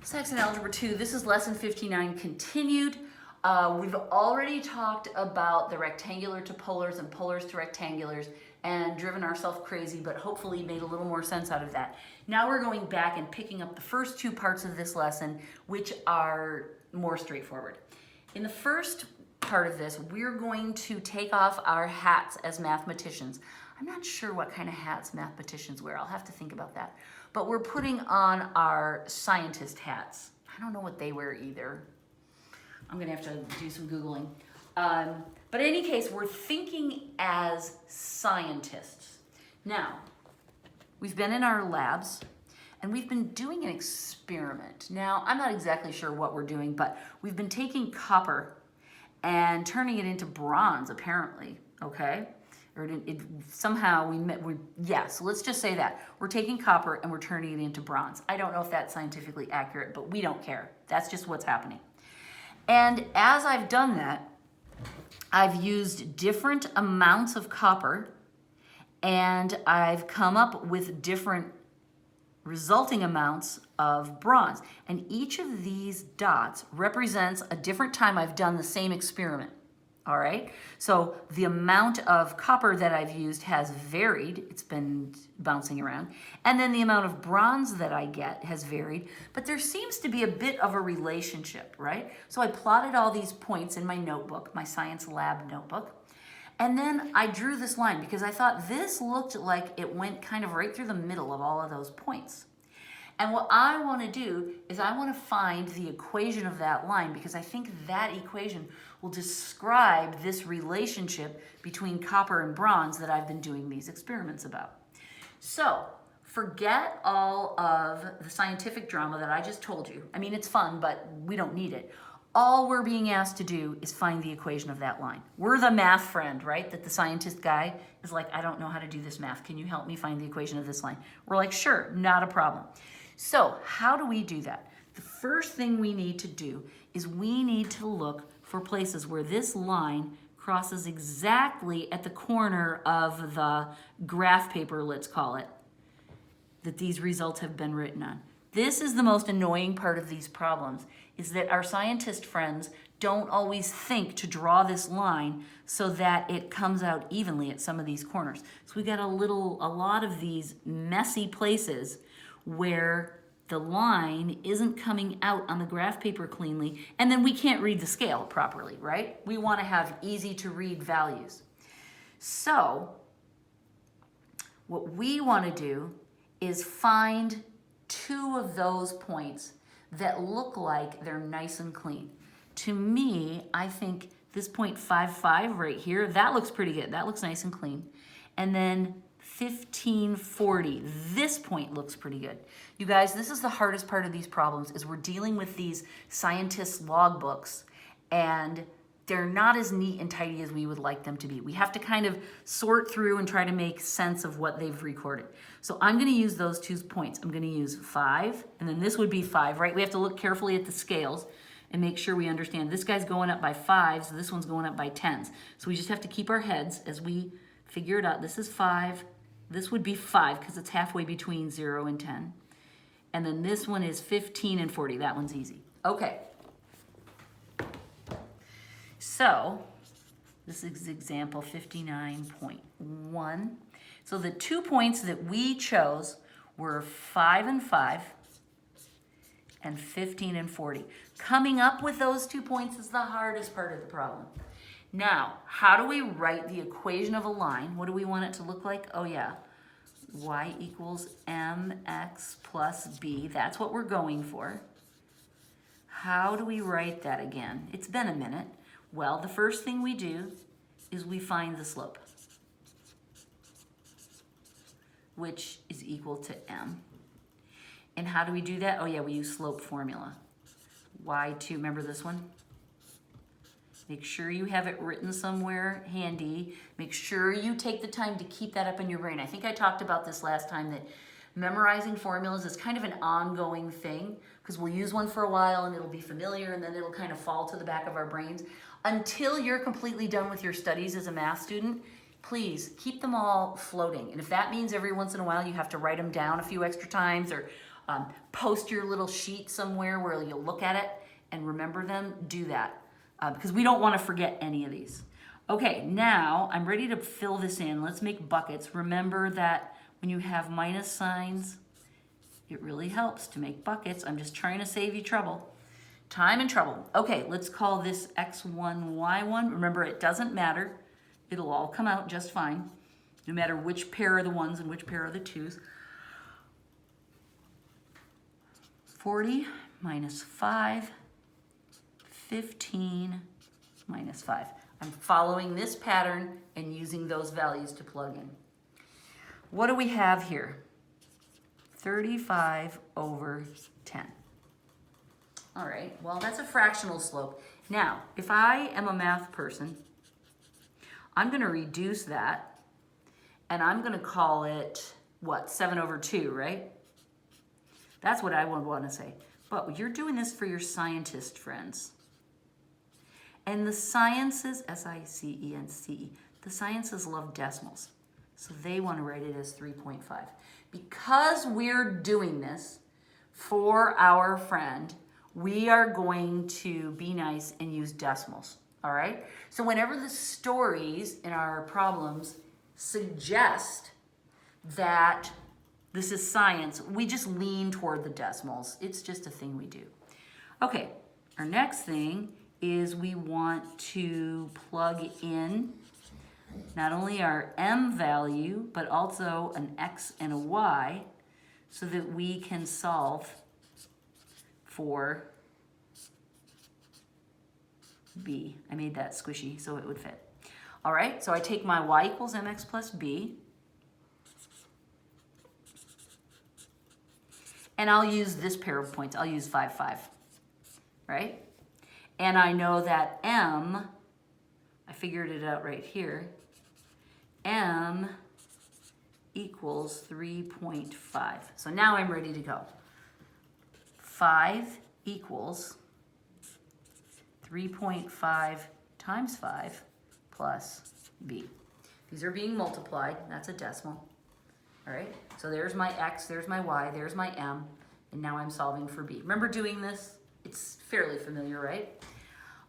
Saxon Algebra 2, this is lesson 59 continued. We've already talked about the rectangular to polars and polars to rectangulars and driven ourselves crazy, but hopefully made a little more sense out of that. Now we're going back and picking up the first two parts of this lesson, which are more straightforward. In the first part of this, we're going to take off our hats as mathematicians. I'm not sure what kind of hats mathematicians wear. I'll have to think about that. But we're putting on our scientist hats. I don't know what they wear either. I'm gonna have to do some Googling. But in any case, we're thinking as scientists. Now, we've been in our labs and we've been doing an experiment. Now, I'm not exactly sure what we're doing, but we've been taking copper and turning it into bronze, apparently, okay? Or somehow so let's just say that. We're taking copper and we're turning it into bronze. I don't know if that's scientifically accurate, but we don't care. That's just what's happening. And as I've done that, I've used different amounts of copper and I've come up with different resulting amounts of bronze. And each of these dots represents a different time I've done the same experiment. All right, so the amount of copper that I've used has varied. It's been bouncing around. And then the amount of bronze that I get has varied, but there seems to be a bit of a relationship, right? So I plotted all these points in my notebook, my science lab notebook, and then I drew this line because I thought this looked like it went kind of right through the middle of all of those points. And what I want to do is I want to find the equation of that line because I think that equation will describe this relationship between copper and bronze that I've been doing these experiments about. So forget all of the scientific drama that I just told you. I mean, it's fun, but we don't need it. All we're being asked to do is find the equation of that line. We're the math friend, right? That the scientist guy is like, I don't know how to do this math. Can you help me find the equation of this line? We're like, sure, not a problem. So how do we do that? The first thing we need to do is we need to look for places where this line crosses exactly at the corner of the graph paper, let's call it, that these results have been written on. This is the most annoying part of these problems, is that our scientist friends don't always think to draw this line so that it comes out evenly at some of these corners. So we got a lot of these messy places where the line isn't coming out on the graph paper cleanly, and then we can't read the scale properly, right? We want to have easy to read values. So what we want to do is find two of those points that look like they're nice and clean. To me, I think this point 5,5 right here, that looks pretty good. That looks nice and clean. And then 1540, this point looks pretty good. You guys, this is the hardest part of these problems, is we're dealing with these scientists' logbooks and they're not as neat and tidy as we would like them to be. We have to kind of sort through and try to make sense of what they've recorded. So I'm gonna use those 2 points. I'm gonna use 5, and then this would be 5, right? We have to look carefully at the scales and make sure we understand this guy's going up by 5s, so this one's going up by 10s. So we just have to keep our heads as we figure it out. This is 5. This would be 5 because it's halfway between 0 and 10. And then this one is 15 and 40. That one's easy. Okay. So this is example 59.1. So the 2 points that we chose were 5 and 5 and 15 and 40. Coming up with those 2 points is the hardest part of the problem. Now, how do we write the equation of a line? What do we want it to look like? Oh yeah, y equals mx plus b. That's what we're going for. How do we write that again? It's been a minute. Well, the first thing we do is we find the slope, which is equal to m. And how do we do that? Oh yeah, we use slope formula. y2, remember this one? Make sure you have it written somewhere handy. Make sure you take the time to keep that up in your brain. I think I talked about this last time, that memorizing formulas is kind of an ongoing thing because we'll use one for a while and it'll be familiar and then it'll kind of fall to the back of our brains. Until you're completely done with your studies as a math student, please keep them all floating. And if that means every once in a while you have to write them down a few extra times or Post your little sheet somewhere where you'll look at it and remember them. Do that because we don't want to forget any of these. Okay, now I'm ready to fill this in. Let's make buckets. Remember that when you have minus signs, it really helps to make buckets. I'm just trying to save you trouble. Time and trouble. Okay, let's call this x1, y1. Remember, it doesn't matter. It'll all come out just fine, no matter which pair are the ones and which pair are the twos. 40 minus 5, 15 minus 5. I'm following this pattern and using those values to plug in. What do we have here? 35 over 10. All right, well, that's a fractional slope. Now, if I am a math person, I'm going to reduce that, and I'm going to call it, what, 7 over 2, right? That's what I would want to say. But you're doing this for your scientist friends. And the sciences, S-I-C-E-N-C-E, the sciences love decimals. So they want to write it as 3.5. Because we're doing this for our friend, we are going to be nice and use decimals, all right? So whenever the stories in our problems suggest that this is science, we just lean toward the decimals. It's just a thing we do. Okay, our next thing is we want to plug in not only our m value, but also an x and a y, so that we can solve for b. I made that squishy so it would fit. All right, so I take my y equals mx plus b, and I'll use this pair of points. I'll use 5, 5, right? And I know that m, I figured it out right here, m equals 3.5. So now I'm ready to go. 5 equals 3.5 times 5 plus b. These are being multiplied. That's a decimal. All right, so there's my x, there's my y, there's my m, and now I'm solving for b. Remember doing this? It's fairly familiar, right?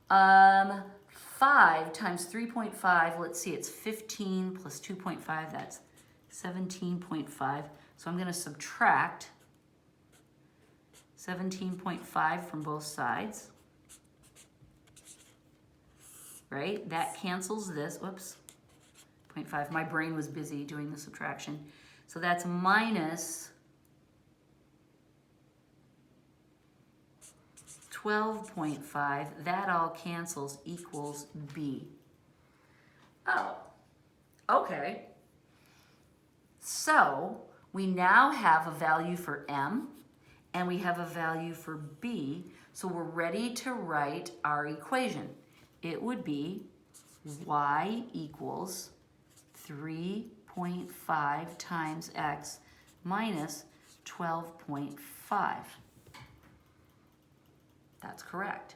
5 times 3.5, let's see, it's 15 plus 2.5, that's 17.5. So I'm going to subtract 17.5 from both sides, right? That cancels this, whoops, 0.5. My brain was busy doing the subtraction. So that's minus 12.5, that all cancels, equals b. Oh, okay. So we now have a value for m, and we have a value for b, so we're ready to write our equation. It would be y equals 3.5 times x minus 12.5. That's correct.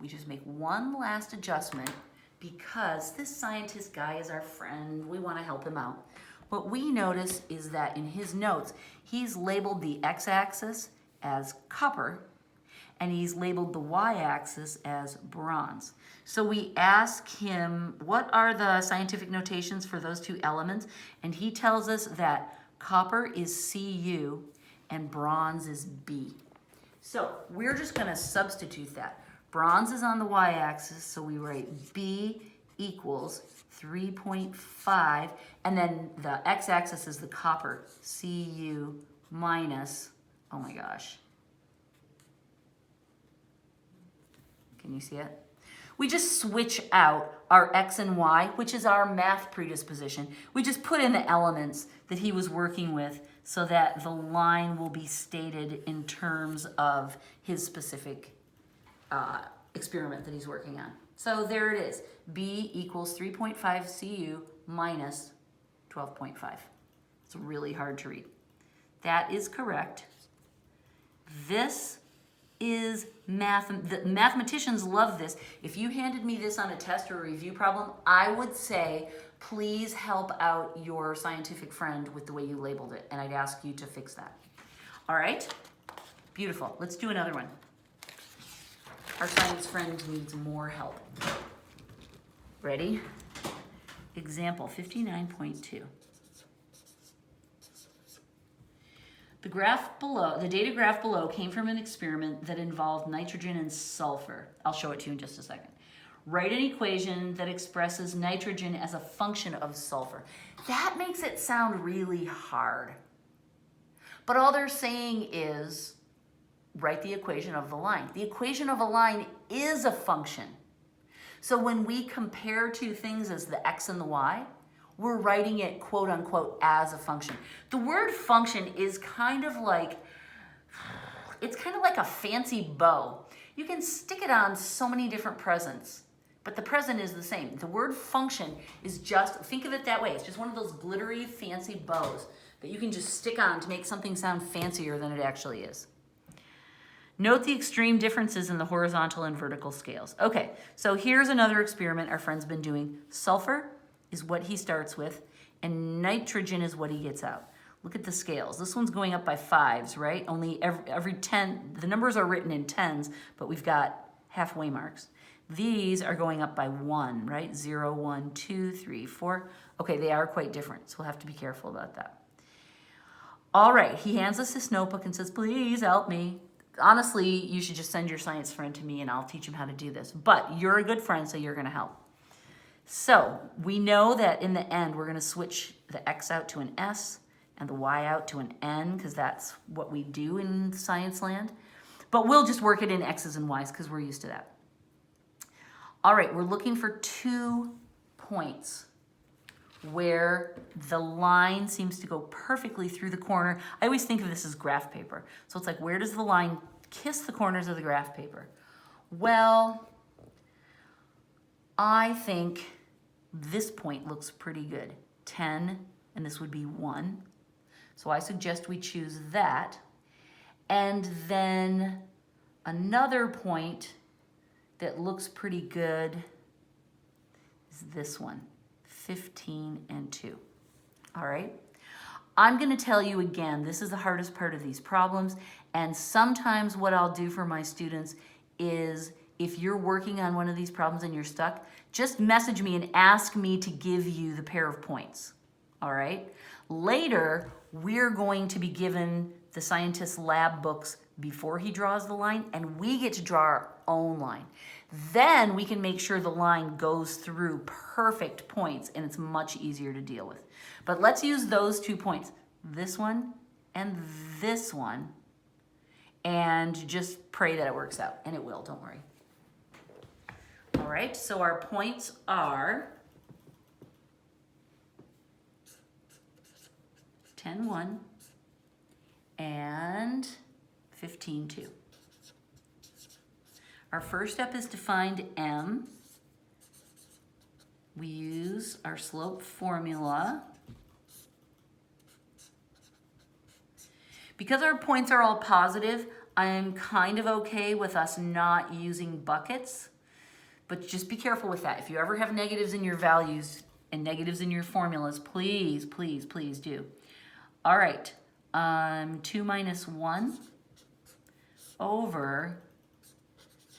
We just make one last adjustment because this scientist guy is our friend. We want to help him out. What we notice is that in his notes, he's labeled the x-axis as copper and he's labeled the y-axis as bronze. So we ask him, what are the scientific notations for those two elements? And he tells us that copper is Cu and bronze is B. So we're just going to substitute that. Bronze is on the y-axis, so we write B equals 3.5, and then the x-axis is the copper, Cu minus, oh my gosh. Can you see it? We just switch out our x and y, which is our math predisposition. We just put in the elements that he was working with so that the line will be stated in terms of his specific experiment that he's working on. So there it is. B equals 3.5 Cu minus 12.5. It's really hard to read. That is correct. This is math. The mathematicians love this. If you handed me this on a test or a review problem, I would say, please help out your scientific friend with the way you labeled it, and I'd ask you to fix that. All right, beautiful. Let's do another one. Our science friend needs more help. Ready? Example 59.2. The data graph below came from an experiment that involved nitrogen and sulfur. I'll show it to you in just a second. Write an equation that expresses nitrogen as a function of sulfur. That makes it sound really hard. But all they're saying is, write the equation of the line. The equation of a line is a function. So when we compare two things as the x and the y, we're writing it quote unquote as a function. The word function is kind of like a fancy bow. You can stick it on so many different presents, but the present is the same. The word function is just, think of it that way. It's just one of those glittery fancy bows that you can just stick on to make something sound fancier than it actually is. Note the extreme differences in the horizontal and vertical scales. Okay, so here's another experiment our friend's been doing. Sulfur is what he starts with, and nitrogen is what he gets out. Look at the scales. This one's going up by 5s, right? Only every 10, the numbers are written in 10s, but we've got halfway marks. These are going up by 1, right? 0, 1, 2, 3, 4. Okay, they are quite different, so we'll have to be careful about that. All right, he hands us this notebook and says, please help me. Honestly, you should just send your science friend to me and I'll teach him how to do this. But you're a good friend, so you're gonna help. So we know that in the end, we're gonna switch the x out to an s and the y out to an n, because that's what we do in science land. But we'll just work it in x's and y's because we're used to that. All right, we're looking for 2 points where the line seems to go perfectly through the corner. I always think of this as graph paper. So it's like, where does the line kiss the corners of the graph paper? Well, I think this point looks pretty good. 10, and this would be 1. So I suggest we choose that. And then another point that looks pretty good is this one. 15 and 2. All right. I'm going to tell you again, this is the hardest part of these problems. And sometimes what I'll do for my students is, if you're working on one of these problems and you're stuck, just message me and ask me to give you the pair of points. All right. Later, we're going to be given the scientist's lab books before he draws the line, and we get to draw our own line. Then we can make sure the line goes through perfect points and it's much easier to deal with. But let's use those 2 points, this one and this one, and just pray that it works out. And it will, don't worry. All right, so our points are 10-1 and 15-2. Our first step is to find m. We use our slope formula. Because our points are all positive, I'm kind of okay with us not using buckets, but just be careful with that. If you ever have negatives in your values and negatives in your formulas, please, please, please do. All right, 2 minus 1 over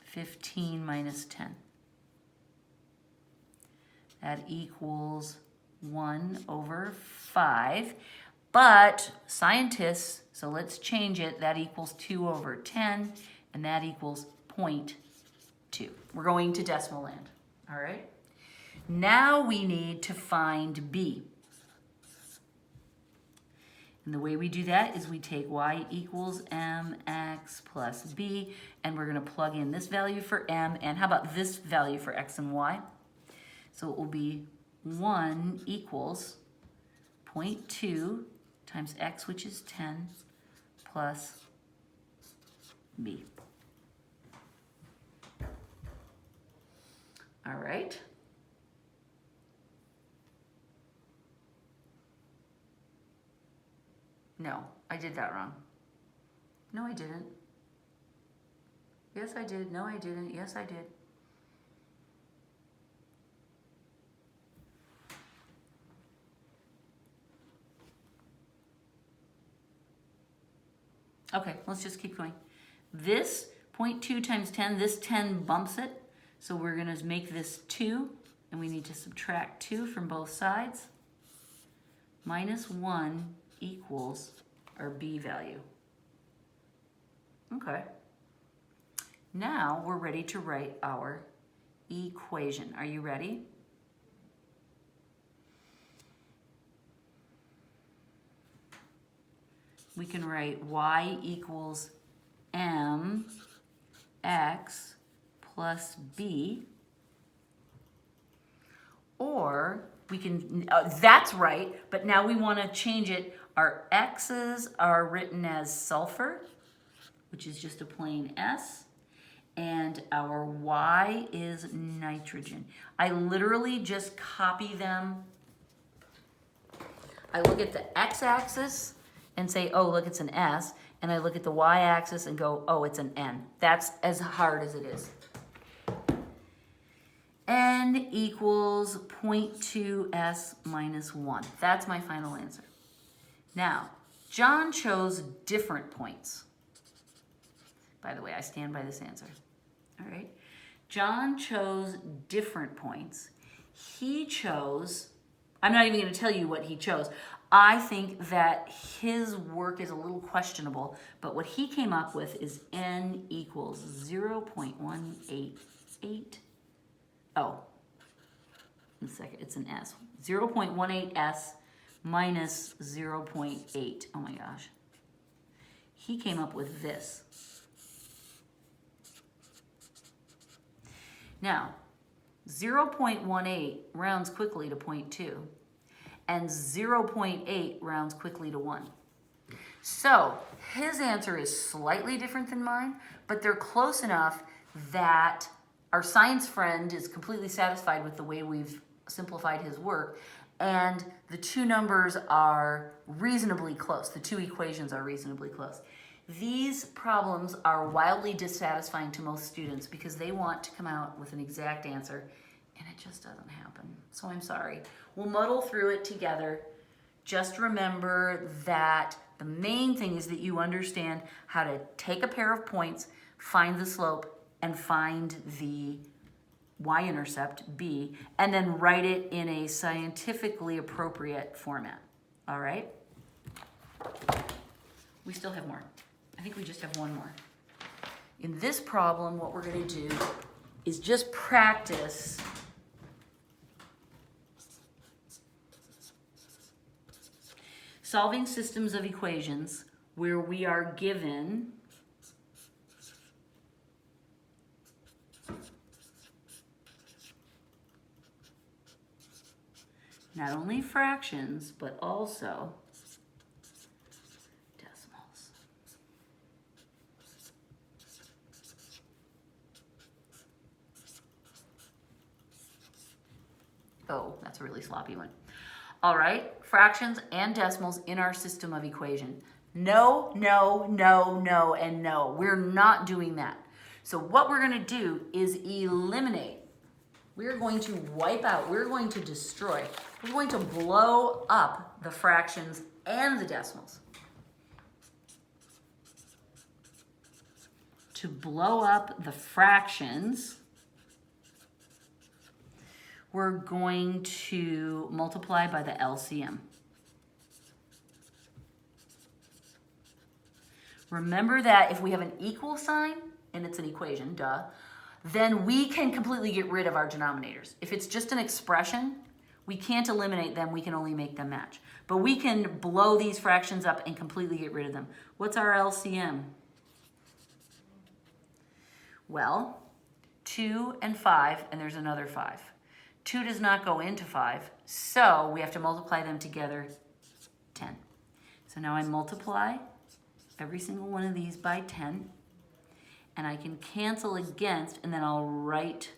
15 minus 10. That equals 1 over 5. But scientists, so let's change it. That equals 2 over 10, and that equals 0.2. We're going to decimal land, all right? Now we need to find b. And the way we do that is we take y equals mx plus b, and we're going to plug in this value for m, and how about this value for x and y? So it will be 1 equals 0.2 times x, which is 10, plus b. All right. No, I did that wrong. No, I didn't. Yes, I did. No, I didn't. Yes, I did. Okay, let's just keep going. This 0.2 times 10, this 10 bumps it. So we're going to make this 2, and we need to subtract 2 from both sides. Minus 1 equals our b value. Okay. Now we're ready to write our equation. Are you ready? We can write y equals mx plus b, or we can, that's right, but now we want to change it. Our x's are written as sulfur, which is just a plain S, and our y is nitrogen. I literally just copy them. I look at the x-axis and say, oh, look, it's an S, and I look at the y-axis and go, oh, it's an N. That's as hard as it is. N equals 0.2S minus 1. That's my final answer. Now, John chose different points. By the way, I stand by this answer. All right. John chose different points. He chose, I'm not even going to tell you what he chose. I think that his work is a little questionable, but what he came up with is N equals 0.188. Oh, in a second, it's an S. 0.18S minus 0.8. Oh my gosh. He came up with this. Now, 0.18 rounds quickly to 0.2, and 0.8 rounds quickly to 1. So his answer is slightly different than mine, but they're close enough that our science friend is completely satisfied with the way we've simplified his work, and the two numbers are reasonably close. The two equations are reasonably close. These problems are wildly dissatisfying to most students because they want to come out with an exact answer, and it just doesn't happen. So I'm sorry. We'll muddle through it together. Just remember that the main thing is that you understand how to take a pair of points, find the slope, and find the y-intercept, b, and then write it in a scientifically appropriate format. All right? We still have more. I think we just have one more. In this problem, what we're going to do is just practice solving systems of equations where we are given not only fractions, but also decimals. Oh, that's a really sloppy one. All right, fractions and decimals in our system of equation. No, no, no, no, and no. We're not doing that. So what we're going to do is eliminate. We're going to wipe out, we're going to destroy, we're going to blow up the fractions and the decimals. To blow up the fractions, we're going to multiply by the LCM. Remember that if we have an equal sign, and it's an equation, duh, then we can completely get rid of our denominators. If it's just an expression, we can't eliminate them, we can only make them match. But we can blow these fractions up and completely get rid of them. What's our LCM? Well, 2 and 5, and there's another 5. 2 does not go into 5, so we have to multiply them together, 10. So now I multiply every single one of these by 10, and I can cancel against, and then I'll write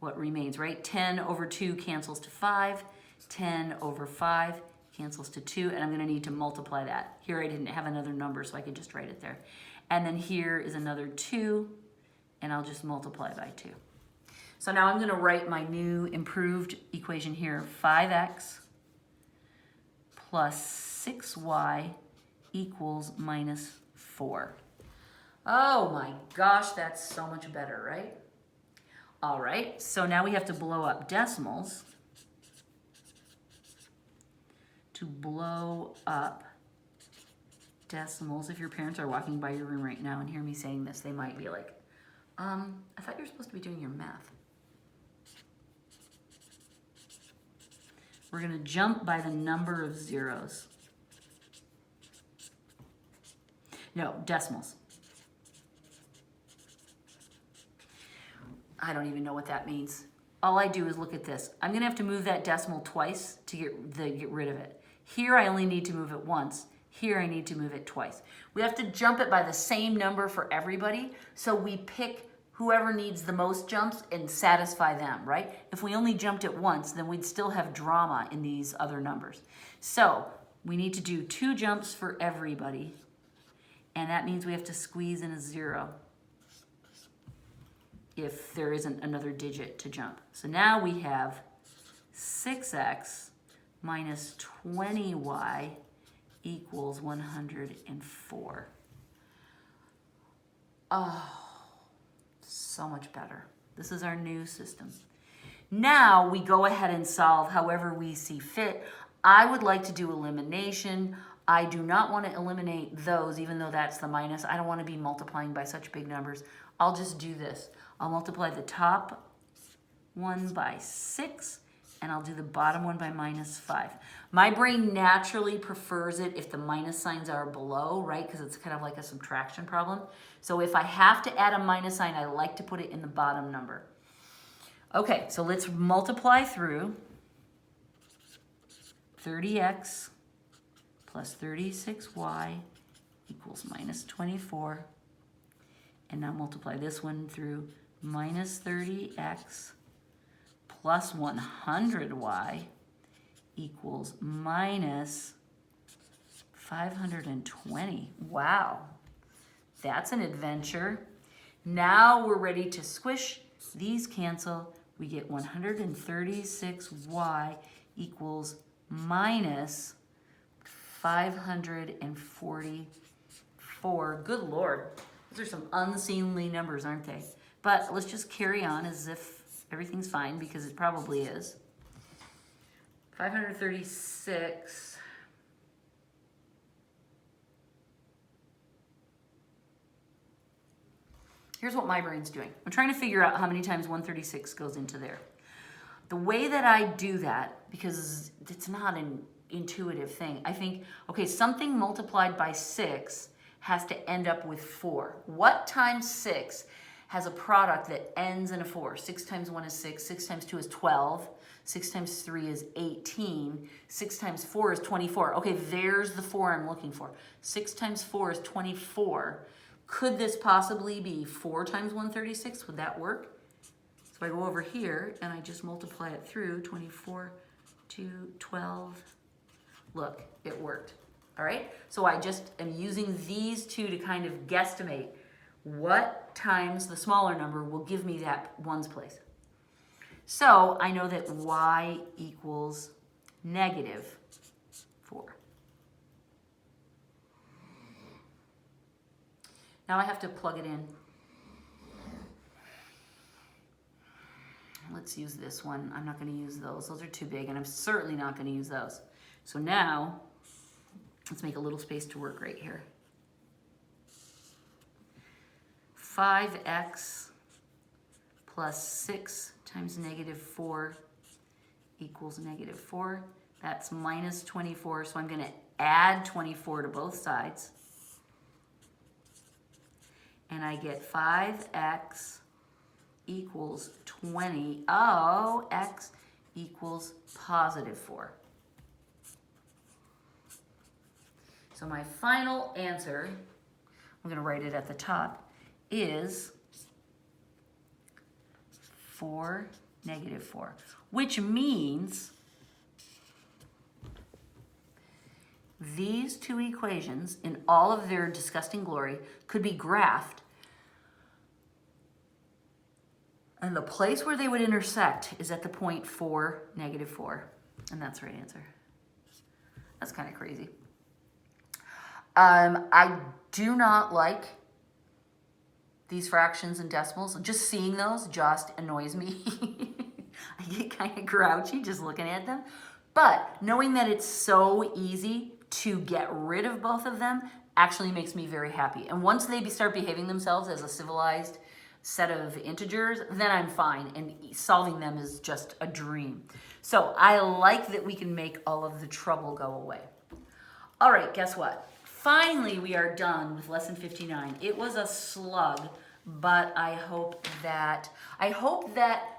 what remains, right? 10 over 2 cancels to 5, 10 over 5 cancels to 2, and I'm gonna need to multiply that. Here I didn't have another number, so I could just write it there. And then here is another 2, and I'll just multiply by 2. So now I'm gonna write my new improved equation here, 5x plus 6y equals minus 4. Oh my gosh, that's so much better, right? All right, so now we have to blow up decimals. To blow up decimals, if your parents are walking by your room right now and hear me saying this, they might be like, I thought you were supposed to be doing your math. We're gonna jump by the number of zeros. No, decimals. I don't even know what that means. All I do is look at this. I'm gonna have to move that decimal twice to get rid of it. Here I only need to move it once. Here I need to move it twice. We have to jump it by the same number for everybody, so we pick whoever needs the most jumps and satisfy them, right? If we only jumped it once, then we'd still have drama in these other numbers. So we need to do 2 jumps for everybody, and that means we have to squeeze in a 0 if there isn't another digit to jump. So now we have 6x minus 20y equals 104. Oh, so much better. This is our new system. Now we go ahead and solve however we see fit. I would like to do elimination. I do not want to eliminate those, even though that's the minus. I don't want to be multiplying by such big numbers. I'll just do this. I'll multiply the top one by 6, and I'll do the bottom one by minus 5. My brain naturally prefers it if the minus signs are below, right? Because it's kind of like a subtraction problem. So if I have to add a minus sign, I like to put it in the bottom number. Okay, so let's multiply through 30x plus 36y equals minus 24. And now multiply this one through minus 30x plus 100y equals minus 520. Wow, that's an adventure. Now we're ready to squish. These cancel. We get 136y equals minus 544. Good Lord. Those are some unseemly numbers, aren't they? But let's just carry on as if everything's fine, because it probably is. 536. Here's what my brain's doing. I'm trying to figure out how many times 136 goes into there. The way that I do that, because it's not an intuitive thing, I think, okay, something multiplied by 6 has to end up with 4. What times 6 has a product that ends in a 4? 6 times 1 is 6, 6 times 2 is 12, 6 times 3 is 18, 6 times 4 is 24. Okay, there's the 4 I'm looking for. 6 times 4 is 24. Could this possibly be 4 times 136? Would that work? So I go over here and I just multiply it through 24 to 12. Look, it worked. All right, so I just am using these two to kind of guesstimate what times the smaller number will give me that ones place. So I know that y equals negative 4. Now I have to plug it in. Let's use this one. I'm not going to use those. Those are too big, and I'm certainly not going to use those. So now, let's make a little space to work right here. 5x plus 6 times negative 4 equals negative 4. That's minus 24, so I'm going to add 24 to both sides. And I get 5x equals 20. Oh, x equals positive 4. So my final answer, I'm going to write it at the top, is 4, negative 4, which means these two equations in all of their disgusting glory could be graphed, and the place where they would intersect is at the point 4, negative 4, and that's the right answer. That's kind of crazy. I do not like these fractions and decimals. Just seeing those just annoys me. I get kind of grouchy just looking at them. But knowing that it's so easy to get rid of both of them actually makes me very happy. And once they start behaving themselves as a civilized set of integers, then I'm fine. And solving them is just a dream. So I like that we can make all of the trouble go away. All right, guess what? Finally, we are done with lesson 59. It was a slug, but I hope that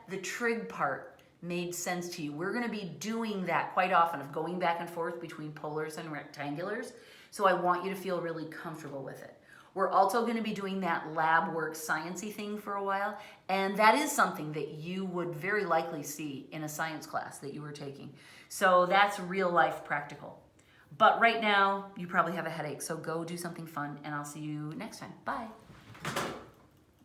the trig part made sense to you. We're going to be doing that quite often, of going back and forth between polars and rectangulars. So I want you to feel really comfortable with it. We're also going to be doing that lab work sciencey thing for a while, and that is something that you would very likely see in a science class that you were taking. So that's real life practical. But right now, you probably have a headache, so go do something fun, and I'll see you next time. Bye.